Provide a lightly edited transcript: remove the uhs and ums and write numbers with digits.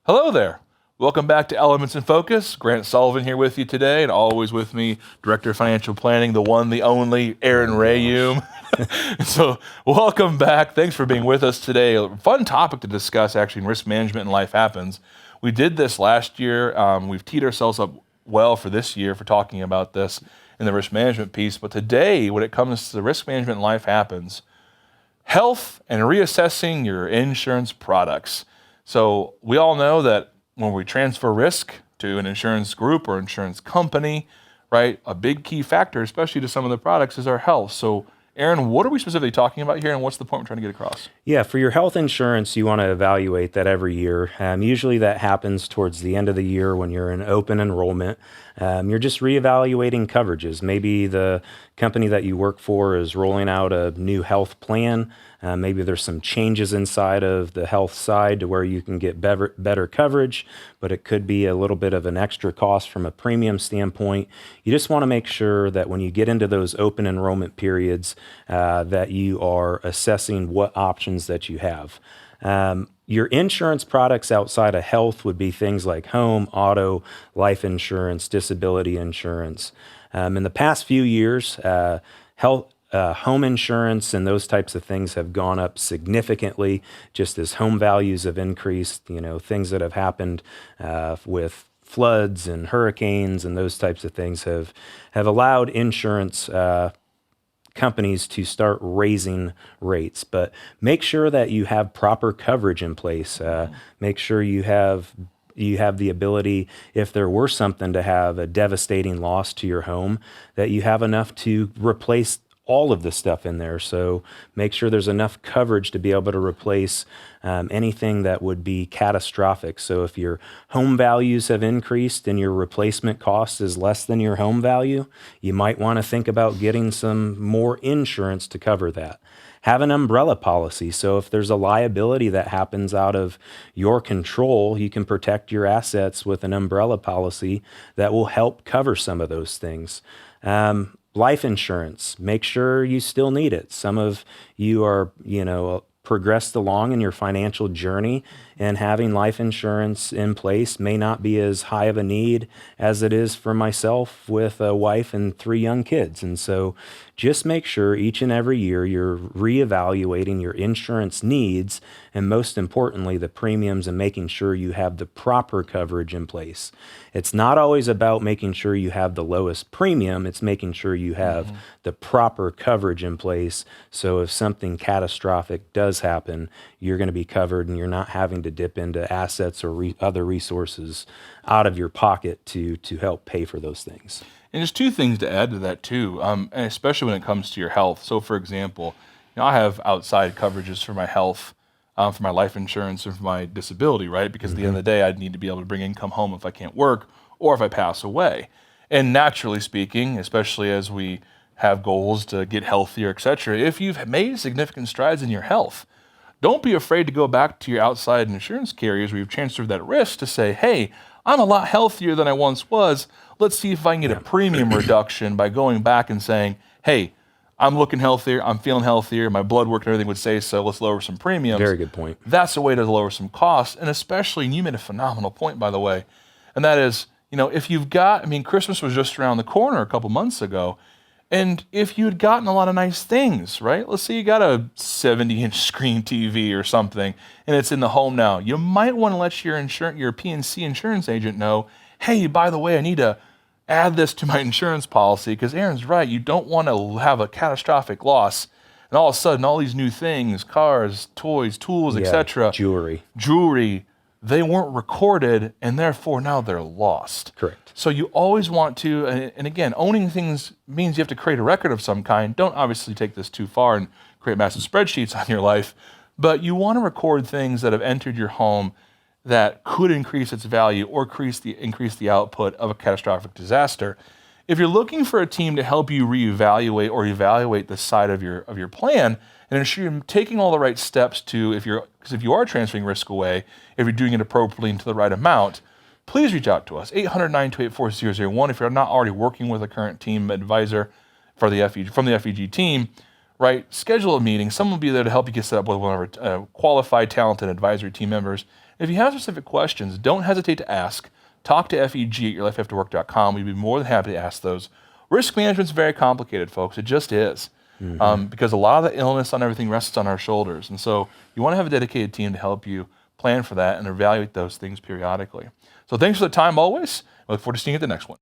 Hello there. Welcome back to Elements in Focus. Grant Soliven here with you today, and always with me, Director of Financial Planning, the one, the only, Aaron Rheaume. So welcome back. Thanks for being with us today. A fun topic to discuss, actually, in risk management and life happens. We did this last year. We've teed ourselves up well for this year for talking about this in the risk management piece. But today, when it comes to the risk management and life happens, health and reassessing your insurance products. So we all know that when we transfer risk to an insurance group or insurance company, right, a big key factor, especially to some of the products, is our health. So Aaron, what are we specifically talking about here, and what's the point we're trying to get across? Yeah, for your health insurance, you want to evaluate that every year. Usually that happens towards the end of the year when you're in open enrollment. You're just reevaluating coverages. Maybe the company that you work for is rolling out a new health plan. Maybe there's some changes inside of the health side to where you can get better coverage, but it could be a little bit of an extra cost from a premium standpoint. You just want to make sure that when you get into those open enrollment periods, that you are assessing what options that you have. Your insurance products outside of health would be things like home, auto, life insurance, disability insurance. In the past few years, home insurance and those types of things have gone up significantly just as home values have increased. Things that have happened with floods and hurricanes and those types of things have allowed insurance companies to start raising rates. But make sure that you have proper coverage in place. Make sure you have the ability, if there were something to have a devastating loss to your home, that you have enough to replace all of the stuff in there. So make sure there's enough coverage to be able to replace anything that would be catastrophic. So if your home values have increased and your replacement cost is less than your home value, you might want to think about getting some more insurance to cover that. Have an umbrella policy. So if there's a liability that happens out of your control, you can protect your assets with an umbrella policy that will help cover some of those things. Life insurance, make sure you still need it. Some of you are, progressed along in your financial journey, and having life insurance in place may not be as high of a need as it is for myself with a wife and 3 young kids. And so just make sure each and every year you're reevaluating your insurance needs, and most importantly, the premiums, and making sure you have the proper coverage in place. It's not always about making sure you have the lowest premium. It's making sure you have the proper coverage in place. So if something catastrophic does happen, you're going to be covered, and you're not having to dip into assets or other resources out of your pocket to help pay for those things. And there's 2 things to add to that too, and especially when it comes to your health. So for example, I have outside coverages for my health, for my life insurance, and for my disability, right? Because at the end of the day, I'd need to be able to bring income home if I can't work or if I pass away. And naturally speaking, especially as we have goals to get healthier, et cetera, if you've made significant strides in your health, don't be afraid to go back to your outside insurance carriers where you've transferred that risk to say, hey, I'm a lot healthier than I once was. Let's see if I can get a premium reduction by going back and saying, hey, I'm looking healthier, I'm feeling healthier, my blood work and everything would say so, let's lower some premiums. Very good point. That's a way to lower some costs, and especially, and you made a phenomenal point, by the way, and that is, if you've got, Christmas was just around the corner a couple months ago, and if you had gotten a lot of nice things, right? Let's say you got a 70-inch screen TV or something, and it's in the home now. You might want to let your P&C insurance agent know, hey, by the way, I need to add this to my insurance policy, because Aaron's right. You don't want to have a catastrophic loss, and all of a sudden, all these new things, cars, toys, tools, etc., jewelry, they weren't recorded, and therefore now they're lost. Correct. So you always want to, and again, owning things means you have to create a record of some kind. Don't obviously take this too far and create massive spreadsheets on your life, but you want to record things that have entered your home that could increase its value or increase the output of a catastrophic disaster. If you're looking for a team to help you reevaluate or evaluate the side of your plan and ensure you're taking all the right steps because if you are transferring risk away, if you're doing it appropriately and to the right amount, please reach out to us, 800-928-4001. If you're not already working with a current team advisor from the FEG team, right, schedule a meeting. Someone will be there to help you get set up with one of our qualified, talented advisory team members. If you have specific questions, don't hesitate to ask. Talk to FEG at yourlifeafterwork.com. We'd be more than happy to ask those. Risk management's very complicated, folks. It just is. Because a lot of the illness on everything rests on our shoulders. And so you want to have a dedicated team to help you plan for that and evaluate those things periodically. So thanks for the time always. I look forward to seeing you at the next one.